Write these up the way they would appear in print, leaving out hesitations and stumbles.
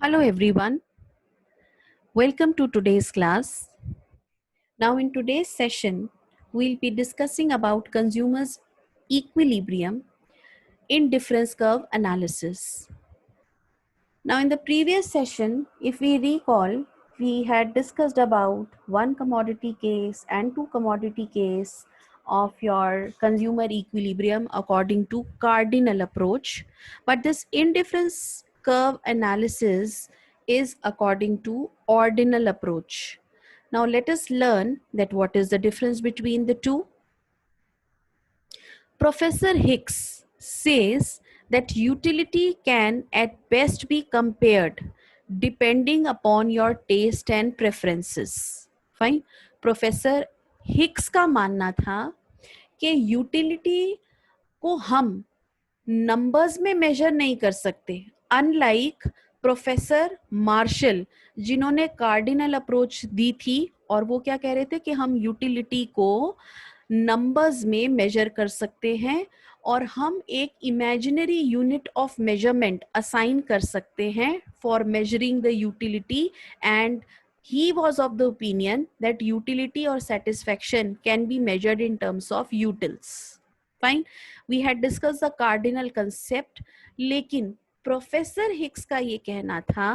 Hello everyone, welcome to today's class. Now in today's session, we'll be discussing about consumers' equilibrium in difference curve analysis. Now in the previous session, if we recall, we had discussed about one commodity case and two commodity case of your consumer equilibrium according to cardinal approach. But this indifference curve analysis is according to ordinal approach. Now let us learn that what is the difference between the two. Professor Hicks says that utility can at best be compared depending upon your taste and preferences. Fine. Professor Hicks का मानना था कि utility को हम numbers में major नहीं कर सकते, अनलाइक प्रोफेसर मार्शल जिन्होंने कार्डिनल अप्रोच दी थी और वो क्या कह रहे थे कि हम यूटिलिटी को नंबर्स में मेजर कर सकते हैं और हम एक imaginary unit of measurement assign कर सकते हैं for measuring the utility and he was of the opinion that utility or satisfaction can be measured in terms of utils. Fine. We had discussed the cardinal concept, लेकिन professor Hicks का ये कहना था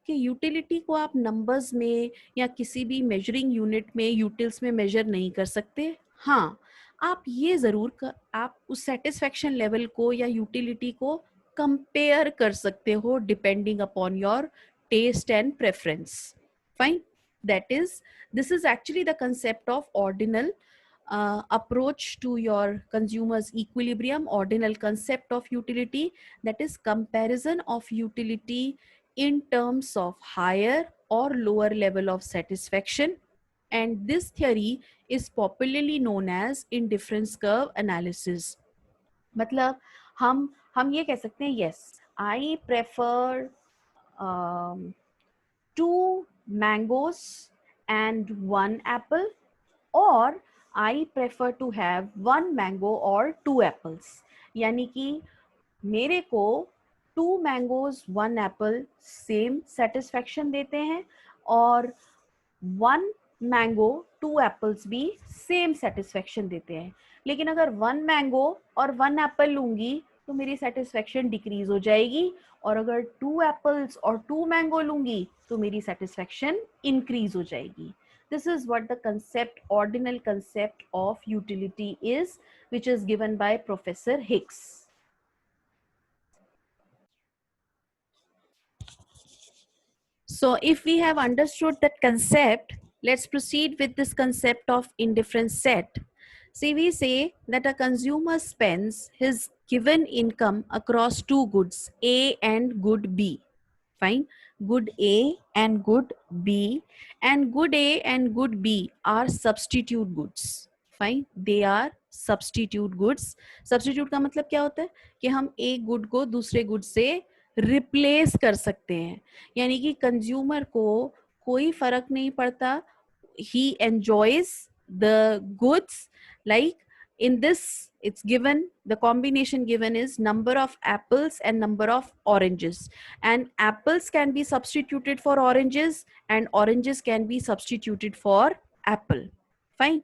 कि utility को आप numbers में या किसी भी मेजरिंग यूनिट में यूटिल्स में मेजर नहीं कर सकते. हाँ, आप ये जरूर आप उस सेटिस्फेक्शन लेवल को या यूटिलिटी को कंपेयर कर सकते हो depending upon your taste and preference. Fine. This is actually the concept of ordinal approach to your consumer's equilibrium, ordinal concept of utility, that is comparison of utility in terms of higher or lower level of satisfaction. And this theory is popularly known as indifference curve analysis. मतलब हम ये कह सकते हैं, yes, I prefer two mangoes and one apple, or I prefer to have one mango or two apples. यानी कि मेरे को two mangoes one apple same satisfaction देते हैं और one mango two apples भी same satisfaction देते हैं. लेकिन अगर one mango और one apple लूंगी तो मेरी satisfaction decrease हो जाएगी और अगर two apples और two mango लूंगी तो मेरी satisfaction increase हो जाएगी. This is what the concept, ordinal concept of utility is, which is given by Professor Hicks. So if we have understood that concept, let's proceed with this concept of indifference set. See, we say that a consumer spends his given income across two goods, A and good B. Fine. Good A and good B, and good A and good B are substitute goods. Fine. They are substitute goods. Substitute का मतलब क्या होता है कि हम एक good को दूसरे गुड से रिप्लेस कर सकते हैं. यानी कि कंज्यूमर को कोई फर्क नहीं पड़ता. He enjoys the goods. Like in this, it's given, the combination given is number of apples and number of oranges, and apples can be substituted for oranges and oranges can be substituted for apple. Fine.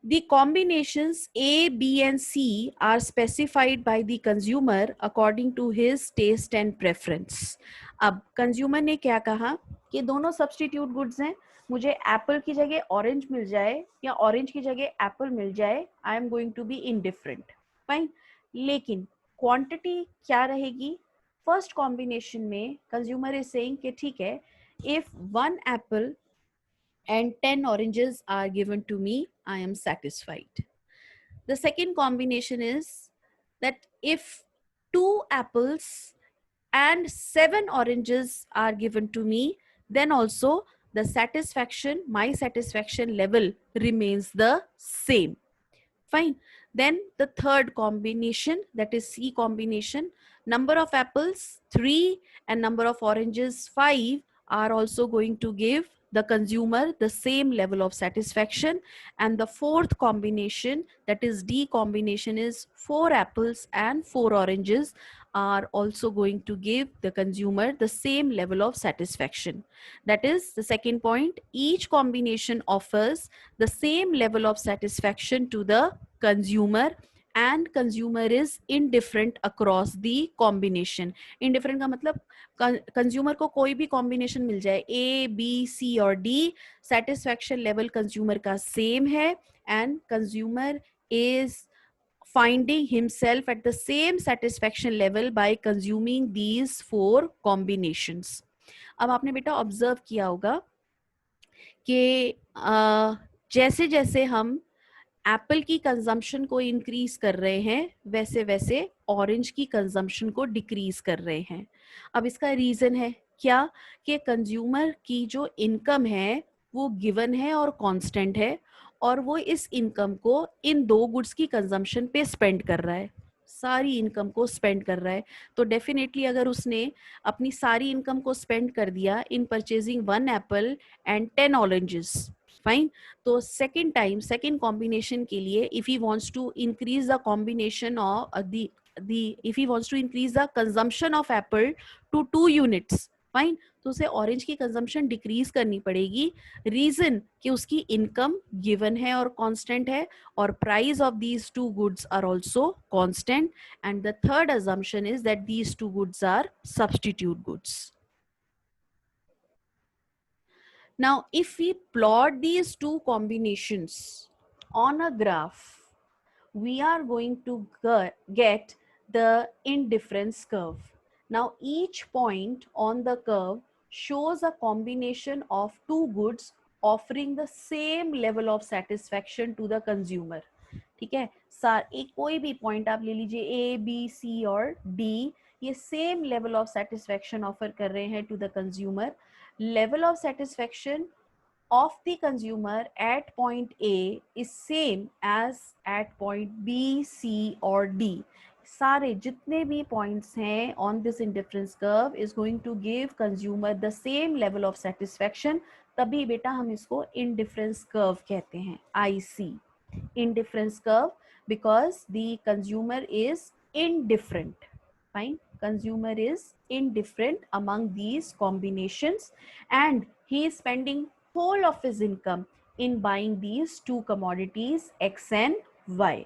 The combinations A, B and C are specified by the consumer according to his taste and preference. अब consumer ने क्या कहा कि दोनों substitute goods हैं, मुझे Apple की जगह ऑरेंज मिल जाए या ऑरेंज की जगह एप्पल मिल जाए, I am going to be indifferent. Fine. लेकिन क्वांटिटी क्या रहेगी? फर्स्ट कॉम्बिनेशन में कंज्यूमर इज सेइंग कि ठीक है, if one apple and 10 oranges are given to me, I am satisfied. The second combination is that if 2 apples and 7 oranges are given to me, then also the satisfaction, my satisfaction level remains the same. Fine. Then the third combination, that is C combination, number of apples 3 and number of oranges 5 are also going to give the consumer the same level of satisfaction. And the fourth combination, that is D combination, is 4 apples and 4 oranges are also going to give the consumer the same level of satisfaction. That is the second point. Each combination offers the same level of satisfaction to the consumer and consumer is indifferent across the combination. Indifferent का मतलब consumer को कोई भी combination मिल जाए, A B C और D, satisfaction level consumer का same है and consumer is finding himself at the same satisfaction level by consuming these four combinations. अब आपने बेटा ऑब्जर्व किया होगा कि जैसे जैसे हम एप्पल की कंजम्पशन को इंक्रीज कर रहे हैं वैसे वैसे ऑरेंज की कंजम्पशन को डिक्रीज कर रहे हैं. अब इसका रीजन है क्या कि कंज्यूमर की जो इनकम है वो गिवन है और कांस्टेंट है और वो इस इनकम को इन दो गुड्स की कंजम्पशन पे स्पेंड कर रहा है, सारी इनकम को स्पेंड कर रहा है. तो डेफिनेटली अगर उसने अपनी सारी इनकम को स्पेंड कर दिया इन purchasing 1 Apple and 10 oranges, fine. तो second combination के लिए if he wants to increase the combination of if he wants to increase the consumption of apple to 2 units, fine, तो उसे ऑरेंज की कंजम्पशन डिक्रीज करनी पड़ेगी. रीजन कि उसकी इनकम गिवन है और कांस्टेंट है और price of these two goods are also constant. And the third assumption is that these two goods are substitute goods. Now if we plot these two combinations on a graph, we are going to get the indifference curve. Now each point on the curve shows a combination of two goods offering the same level of satisfaction to the consumer. ठीक है, एक कोई भी point आप ले लीजिए, A B C और D, ये same level of satisfaction offer कर रहे हैं to the consumer. Level of satisfaction of the consumer at point A is same as at point B, C or D. सारे जितने भी points हैं on this indifference curve is going to give consumer the same level of satisfaction. तभी बेटा हम इसको indifference curve कहते हैं, IC, indifference curve, because the consumer is indifferent. Fine, consumer is indifferent among these combinations and he is spending whole of his income in buying these two commodities X and Y.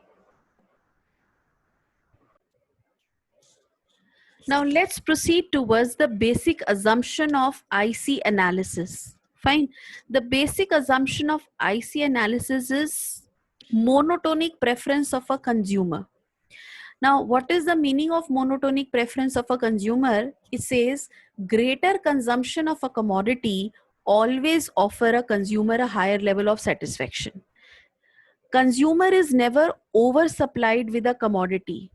Now let's proceed towards the basic assumption of IC analysis. Fine. The basic assumption of IC analysis is monotonic preference of a consumer. Now, what is the meaning of monotonic preference of a consumer? It says greater consumption of a commodity always offer a consumer a higher level of satisfaction. Consumer is never oversupplied with a commodity.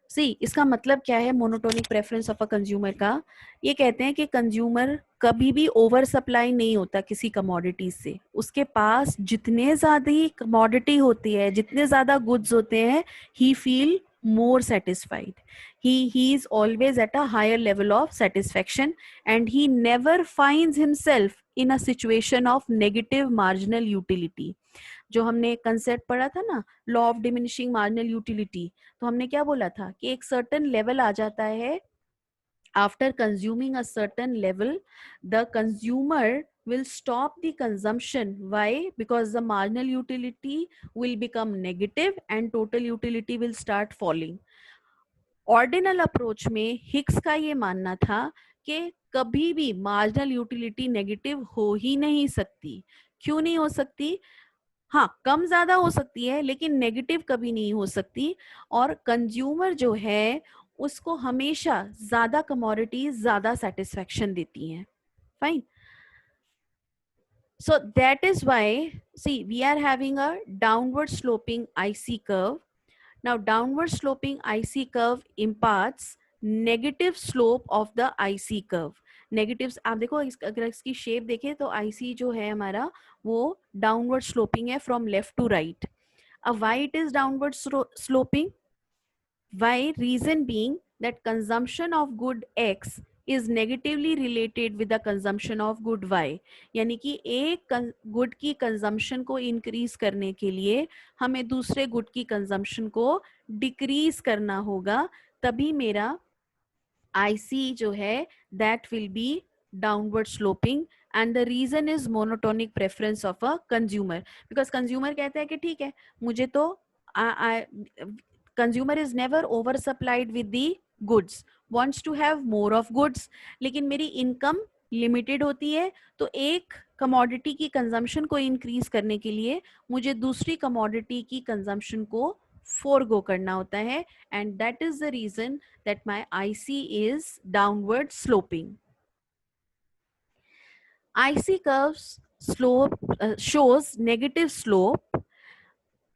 See, इसका मतलब क्या है monotonic preference of a consumer का? ये कहते हैं कि consumer कभी भी ओवर सप्लाई नहीं होता किसी कमोडिटी से. उसके पास जितने ज्यादा कमोडिटी होती है, जितने ज्यादा गुड्स होते हैं, ही feel more satisfied. He is always at a higher level of satisfaction and he never finds himself in a situation of negative marginal utility. जो हमने कंसेप्ट पढ़ा था ना, law of diminishing marginal utility, तो हमने क्या बोला था कि एक सर्टेन लेवल आ जाता है, after consuming a certain level the consumer will stop the consumption. Why? Because the marginal utility will become negative and total utility will start falling. Ordinal approach में हिक्स का ये मानना था कि कभी भी मार्जिनल यूटिलिटी नेगेटिव हो ही नहीं सकती. क्यों नहीं हो सकती? हाँ, कम ज्यादा हो सकती है लेकिन नेगेटिव कभी नहीं हो सकती. और कंज्यूमर जो है उसको हमेशा ज्यादा कमोडिटीज ज्यादा सेटिस्फैक्शन देती हैं. Fine. So that is why, see, we are having a downward sloping IC curve. Now downward sloping IC curve imparts negative slope of the IC curve. Negatives आप देखो, अगर इसकी शेप देखें तो IC जो है हमारा वो downward sloping है from left to right. अब why it is downward sloping? Why? Reason being that consumption of good X is negatively related with the consumption of good Y. यानी कि एक गुड की कंजम्पशन को इंक्रीज करने के लिए हमें दूसरे गुड की कंजम्पशन को डिक्रीज करना होगा, तभी मेरा IC जो है that will be downward sloping and the reason is monotonic preference of a consumer because consumer कहता है कि ठीक है मुझे तो consumer is never oversupplied with the goods, wants to have more of goods, लेकिन मेरी इनकम लिमिटेड होती है तो एक कमोडिटी की कंजम्पशन को इंक्रीज करने के लिए मुझे दूसरी कमोडिटी की कंजम्पशन को फोरगो करना होता है and that is the reason that my IC is downward sloping. IC curves slope shows negative slope.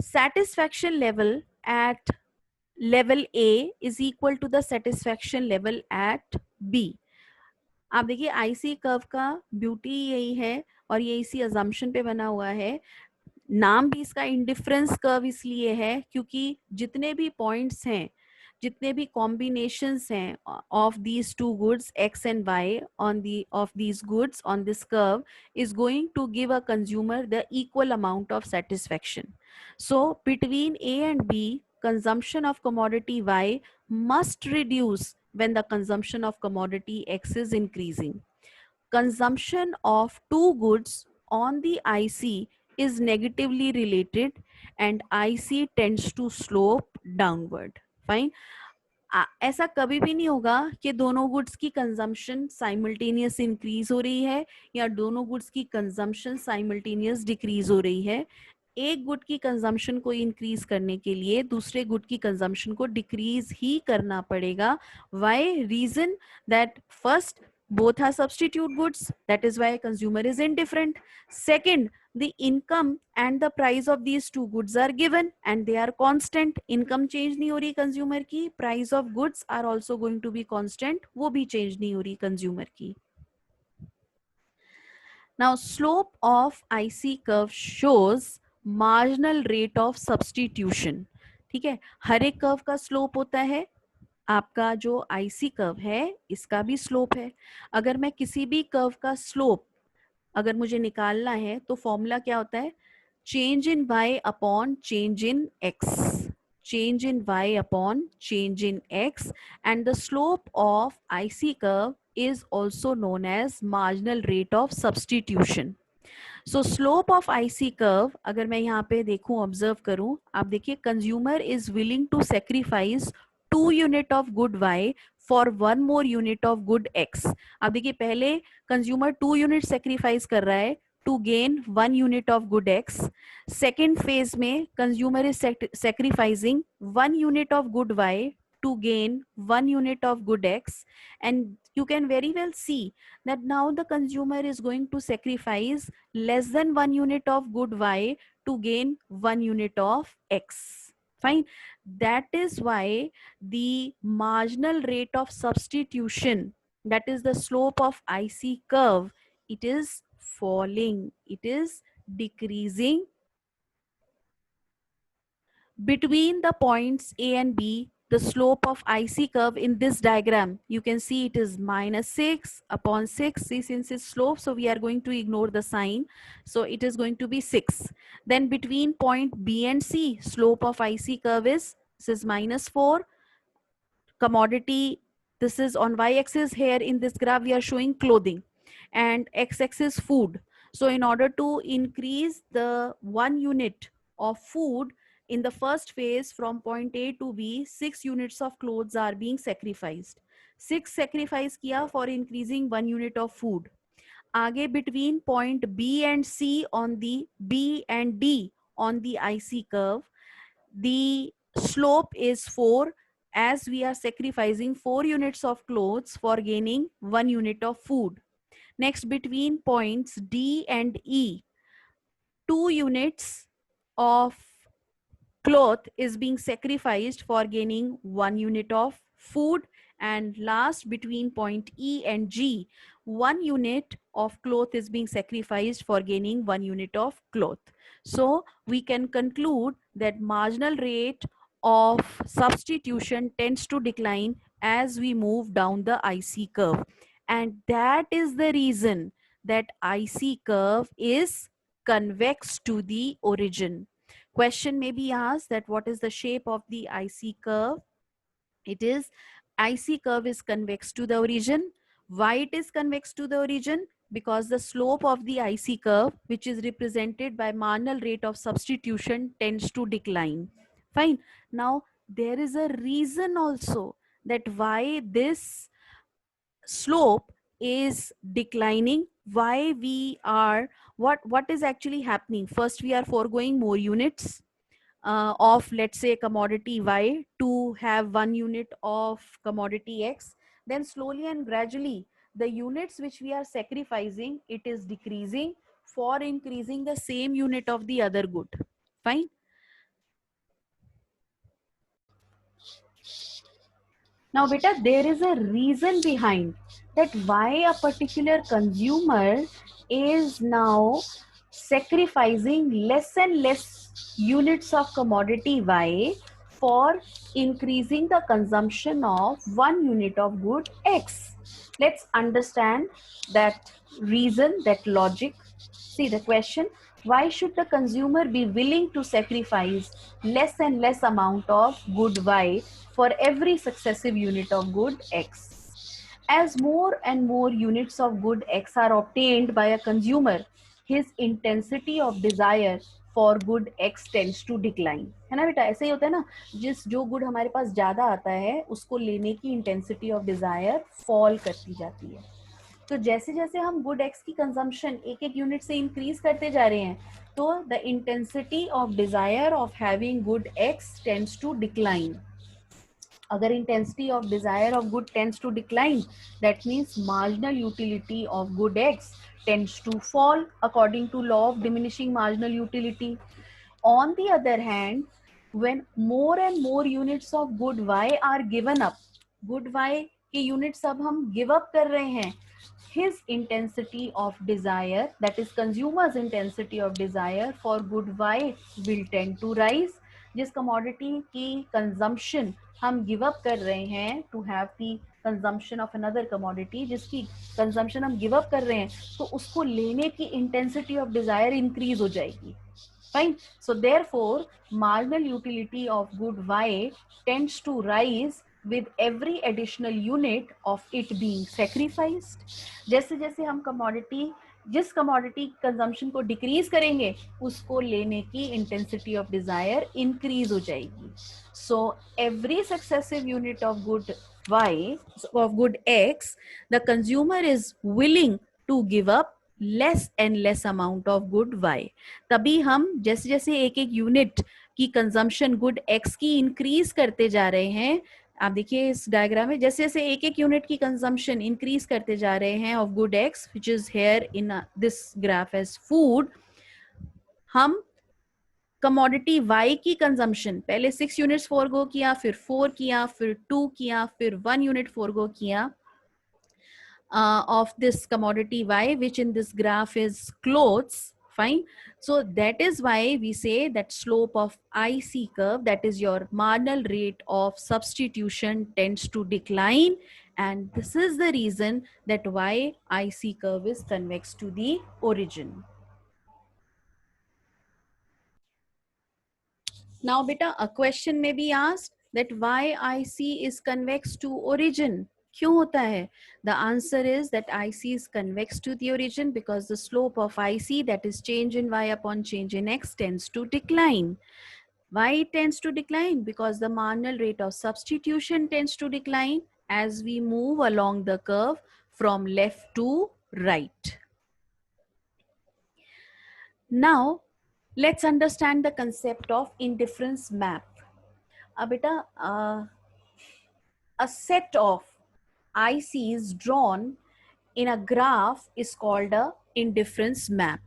Satisfaction level at level A is equal to the satisfaction level at B. आप देखिए IC curve का beauty यही है और ये इसी assumption पे बना हुआ है. नाम भी इसका इंडिफरेंस कर्व इसलिए है क्योंकि जितने भी पॉइंट्स हैं, जितने भी कॉम्बिनेशंस हैं of these two goods X and Y on the of these goods on this curve is going to give a consumer the equal amount of satisfaction. So between A and B consumption of commodity Y must reduce when the consumption of commodity X is increasing. Consumption of two goods on the IC is negatively related and IC tends to slope downward. Fine. ऐसा कभी भी नहीं होगा कि दोनों goods की consumption simultaneous increase हो रही है या दोनों गुड्स की कंजम्पशन साइमल्टेनियस डिक्रीज हो रही है. एक गुड की कंजम्पशन को इंक्रीज करने के लिए दूसरे गुड की कंजम्पशन को डिक्रीज ही करना पड़ेगा. Why? Reason that first both are substitute goods, that is why consumer is indifferent. Second, the income and the price of these two goods are given and they are constant. Income change नहीं हो रही consumer की, price of goods are also going to be constant, वो भी change नहीं हो रही consumer की. Now slope of IC curve shows marginal rate of substitution. ठीक है, हर एक कर्व का स्लोप होता है. आपका जो IC कर्व है इसका भी स्लोप है. अगर मैं किसी भी कर्व का स्लोप अगर मुझे निकालना है तो फॉर्मूला क्या होता है? Change in y upon change in x. Change in y upon change in x and the slope of IC curve is also known as marginal rate of substitution. So slope of IC curve अगर मैं यहाँ पे देखूं observe करूं, आप देखिए consumer is willing to sacrifice 2 unit of good Y for 1 more unit of good X. आप देखिए पहले कंज्यूमर 2 यूनिट सेक्रीफाइस कर रहा है to gain 1 unit of good X. Second phase में consumer is sacrificing 1 unit of good Y to gain 1 unit of good X, and you can very well see that now the consumer is going to sacrifice less than 1 unit of good Y to gain 1 unit of X. Fine. That is why the marginal rate of substitution, that is the slope of IC curve, it is falling, it is decreasing between the points A and B. The slope of IC curve in this diagram, you can see it is minus 6 upon 6. See, since it's slope, so we are going to ignore the sign. So it is going to be 6. Then between point B and C, slope of IC curve is, this is minus 4. Commodity, this is on y-axis. Here in this graph, we are showing clothing and x-axis food. So in order to increase the 1 unit of food, in the first phase from point A to B, 6 units of clothes are being sacrificed. 6 sacrifice किया for increasing 1 unit of food. आगे between point B and C on the B and D on the IC curve, the slope is 4 as we are sacrificing 4 units of clothes for gaining 1 unit of food. Next, between points D and E, 2 units of cloth is being sacrificed for gaining 1 unit of food. And last, between point E and G, 1 unit of cloth is being sacrificed for gaining 1 unit of cloth. So we can conclude that marginal rate of substitution tends to decline as we move down the IC curve. And that is the reason that IC curve is convex to the origin. Question may be asked that what is the shape of the IC curve? It is IC curve is convex to the origin. Why it is convex to the origin? Because the slope of the IC curve, which is represented by marginal rate of substitution, tends to decline. Fine. Now, there is a reason also that why this slope is declining, why we are, what is actually happening. First, we are foregoing more units of, let's say, commodity Y to have 1 unit of commodity X. Then slowly and gradually, the units which we are sacrificing, it is decreasing for increasing the same unit of the other good. Fine. Now, beta, there is a reason behind that why a particular consumer is now sacrificing less and less units of commodity Y for increasing the consumption of 1 unit of good X. Let's understand that reason, that logic. See the question, why should the consumer be willing to sacrifice less and less amount of good Y for every successive unit of good X? As more and more units of good X are obtained by a consumer, his intensity of desire for good X tends to decline. है ना बेटा, ऐसे ही होता है ना, जिस जो good हमारे पास ज्यादा आता है उसको लेने की इंटेंसिटी ऑफ डिजायर फॉल करती जाती है. तो जैसे जैसे हम गुड एक्स की कंजम्पशन एक एक यूनिट से इंक्रीज करते जा रहे हैं, तो the intensity of desire of having good X tends to decline. अगर intensity of desire of good tends to decline, that means marginal utility of good X tends to fall according to law of diminishing marginal utility. On the other hand, when more and more units of good Y are given up, good Y के units अब हम give up कर रहे हैं, his intensity of desire, that is consumer's intensity of desire for good Y will tend to rise. जिस commodity की consumption हम give up कर रहे हैं to have the consumption of another commodity, जिसकी consumption हम give up कर रहे हैं, तो उसको लेने की intensity of desire increase हो जाएगी. Fine. So therefore, marginal utility of good Y tends to rise with every additional unit of it being sacrificed. जैसे जैसे हम commodity, जिस commodity consumption को decrease करेंगे, उसको लेने की intensity of desire increase हो जाएगी. So every successive unit of good Y, of good X, the consumer is willing to give up less and less amount of good Y. तभी हम जैसे जैसे एक एक यूनिट की कंजम्पशन गुड एक्स की इंक्रीज करते जा रहे हैं, आप देखिए इस डायग्राम में, जैसे जैसे एक एक यूनिट की कंजम्पशन इंक्रीज करते जा रहे हैं of good X, which is here in this graph as food, हम कमोडिटी वाई की कंजम्पशन पहले 6 यूनिट्स फोरगो किया, फिर 4 किया, फिर 2 किया, फिर 1 यूनिट फोरगो किया of this commodity Y, which in this graph is clothes. Fine. So that is why we say that slope of IC curve, that is your marginal rate of substitution, tends to decline. And this is the reason that why IC curve is convex to the origin. Now, beta, a question may be asked that why IC is convex to origin. क्यों होता है? The answer is that IC is convex to the origin because the slope of IC, that is change in Y upon change in X, tends to decline. Why it tends to decline? Because the marginal rate of substitution tends to decline as we move along the curve from left to right. Now, let's understand the concept of indifference map. Beta, a set of ICs drawn in a graph is called a indifference map.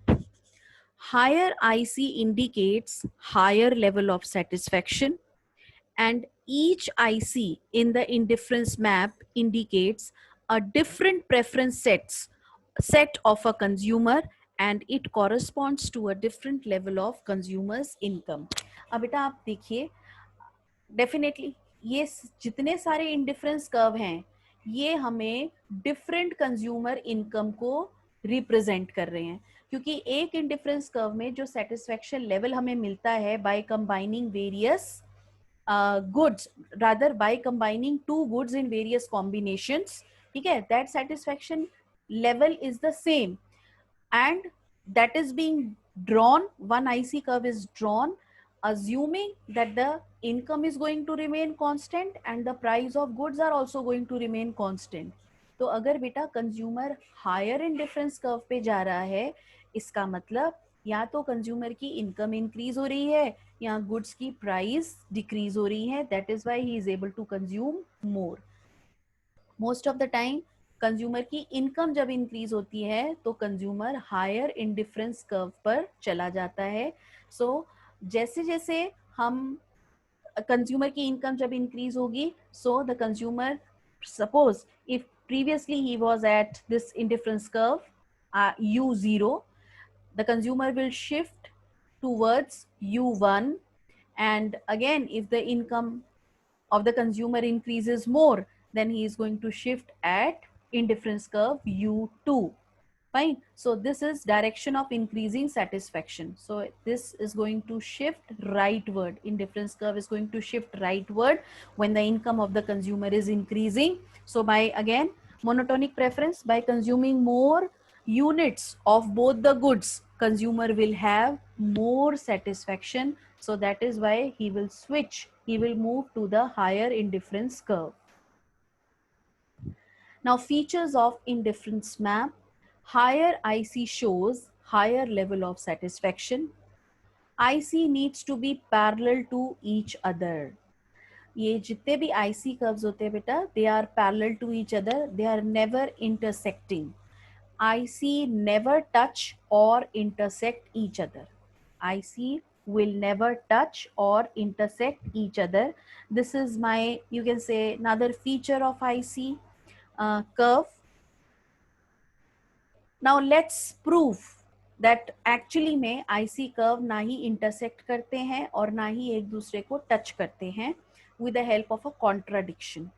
Higher IC indicates higher level of satisfaction, and each IC in the indifference map indicates a different preference set of a consumer, and it corresponds to a different level of consumer's income. अब बेटा आप देखिए, definitely ये जितने सारे indifference curve हैं, ये हमें डिफरेंट कंज्यूमर इनकम को रिप्रेजेंट कर रहे हैं, क्योंकि एक इंडिफरेंस कर्व में जो सेटिस्फेक्शन लेवल हमें मिलता है by combining various goods, rather by combining two goods in various combinations, ठीक है, that satisfaction level is the same, and that is being drawn, one IC curve is drawn assuming that the income is going to remain constant and the price of goods are also going to remain constant. तो अगर बेटा consumer higher indifference curve पे जा रहा है, इसका मतलब या तो कंज्यूमर की इनकम इंक्रीज हो रही है या गुड्स की प्राइस डिक्रीज हो रही है, that is why he is able to consume more. Most of the time consumer की इनकम जब इंक्रीज होती है तो कंज्यूमर हायर इंडिफरेंस कर्व पर चला जाता है. सो जैसे जैसे हम कंज्यूमर की इनकम जब इंक्रीज होगी, so the consumer, suppose if previously he was at this indifference curve u0, the consumer will shift towards u1, and again if the income of the consumer increases more, then he is going to shift at indifference curve u2. Fine. So this is direction of increasing satisfaction. So this is going to shift rightward. Indifference curve is going to shift rightward when the income of the consumer is increasing. So by again monotonic preference, by consuming more units of both the goods, consumer will have more satisfaction. So that is why he will switch, he will move to the higher indifference curve. Now features of indifference map. Higher IC shows higher level of satisfaction. IC needs to be parallel to each other. ये जितने भी IC curves होते हैं बेटा, they are parallel to each other. They are never intersecting. IC never touch or intersect each other. IC will never touch or intersect each other. This is my, you can say, another feature of IC curve. Now let's prove that actually में IC curve ना ही intersect करते हैं और ना ही एक दूसरे को touch करते हैं with the help of a contradiction.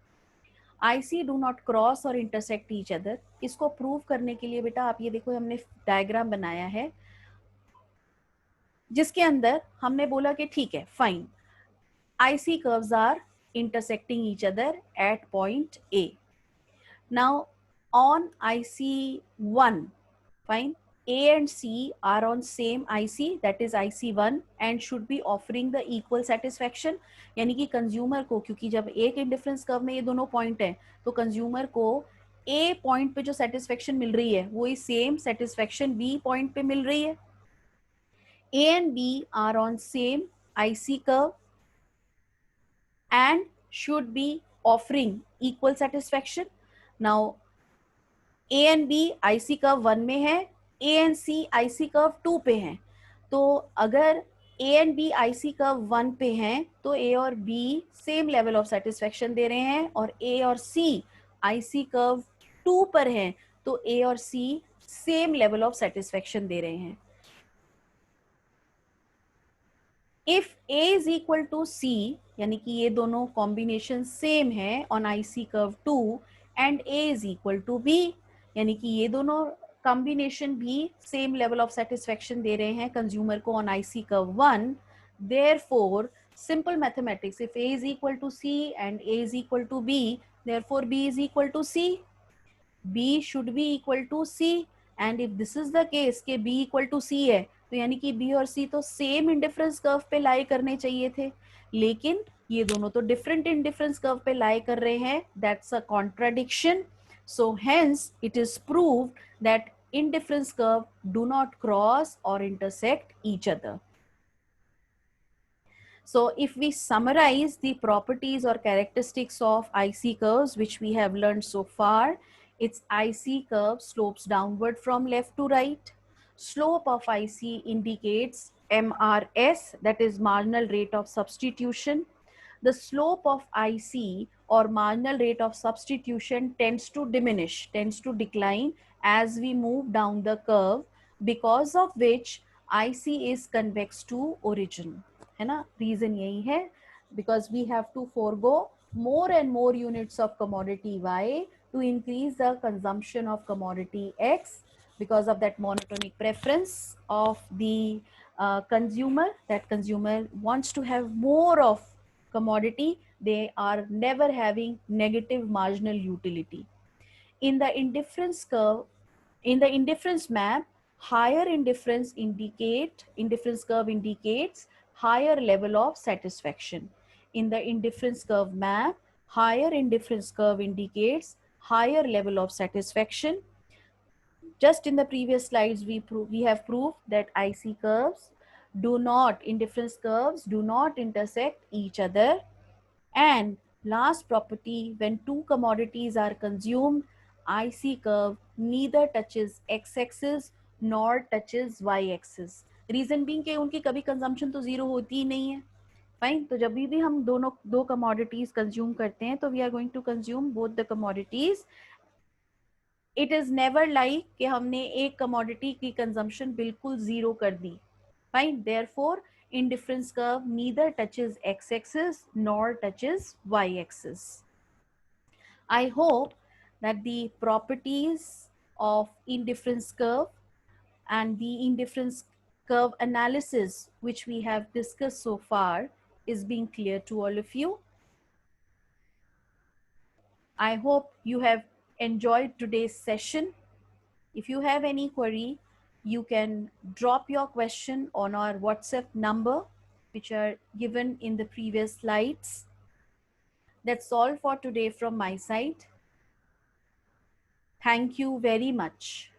IC do not cross or intersect each other. इसको prove करने के लिए बेटा आप ये देखो, हमने डायग्राम बनाया है जिसके अंदर हमने बोला कि ठीक है, fine, IC curves are intersecting each other at point A. Now on IC1, fine, A and C are on same IC, that is IC1, and should be offering the equal satisfaction. यानी कि consumer को, क्योंकि जब एक indifference curve में ये दोनों point हैं, तो कंज्यूमर को A पॉइंट पे जो सेटिस्फेक्शन मिल रही है वो ही सेम सेटिस्फेक्शन B पॉइंट पे मिल रही है. A and B are on same IC curve and should be offering equal satisfaction. Now A and B IC curve 1 में है, A and C IC curve 2 पे हैं. तो अगर A and B IC curve 1 पे हैं तो A और B same level of satisfaction दे रहे हैं, और A और C IC कर्व 2 पर हैं तो A और C same level of satisfaction दे रहे हैं. If A is equal to C, यानी कि ये दोनों कॉम्बिनेशन सेम है on IC curve 2, and A is equal to B, यानी कि ये दोनों कॉम्बिनेशन भी सेम लेवल ऑफ सेटिस्फेक्शन दे रहे हैं कंज्यूमर को on IC curve 1. Therefore simple mathematics, if A is equal to C and A is equal to B, therefore B is equal to C. B should be equal to C, and if this is the case कि B equal to C है, तो यानी कि B और C तो same indifference curve पे लाई करने चाहिए थे, लेकिन ये दोनों तो डिफरेंट इंडिफरेंस कर्व पे लाई कर रहे हैं. That's a contradiction. So hence it is proved that indifference curve do not cross or intersect each other. So if we summarize the properties or characteristics of IC curves which we have learned so far, its IC curve slopes downward from left to right. Slope of IC indicates MRS, that is marginal rate of substitution. The slope of IC or marginal rate of substitution tends to diminish, tends to decline as we move down the curve, because of which IC is convex to origin. है ना, reason यही है, because we have to forego more and more units of commodity Y to increase the consumption of commodity X, because of that monotonic preference of the consumer, that consumer wants to have more of commodity, they are never having negative marginal utility. In the indifference curve, in the indifference map, higher indifference curve indicates higher level of satisfaction. In the indifference curve map, higher indifference curve indicates higher level of satisfaction. Just in the previous slides, we have proved that IC curves indifference curves do not intersect each other. And last property, when two commodities are consumed, IC curve neither touches x-axis nor touches y-axis. Reason being कि उनकी कभी consumption तो zero होती ही नहीं है. Fine. तो जब भी हम दो commodities consume करते हैं, तो we are going to consume both the commodities. It is never like कि हमने एक commodity की consumption बिल्कुल zero कर दी. Fine. Therefore, indifference curve neither touches x-axis nor touches y-axis. I hope that the properties of indifference curve and the indifference curve analysis which we have discussed so far is being clear to all of you. I hope you have enjoyed today's session. If you have any query, you can drop your question on our WhatsApp number, which are given in the previous slides. That's all for today from my side. Thank you very much.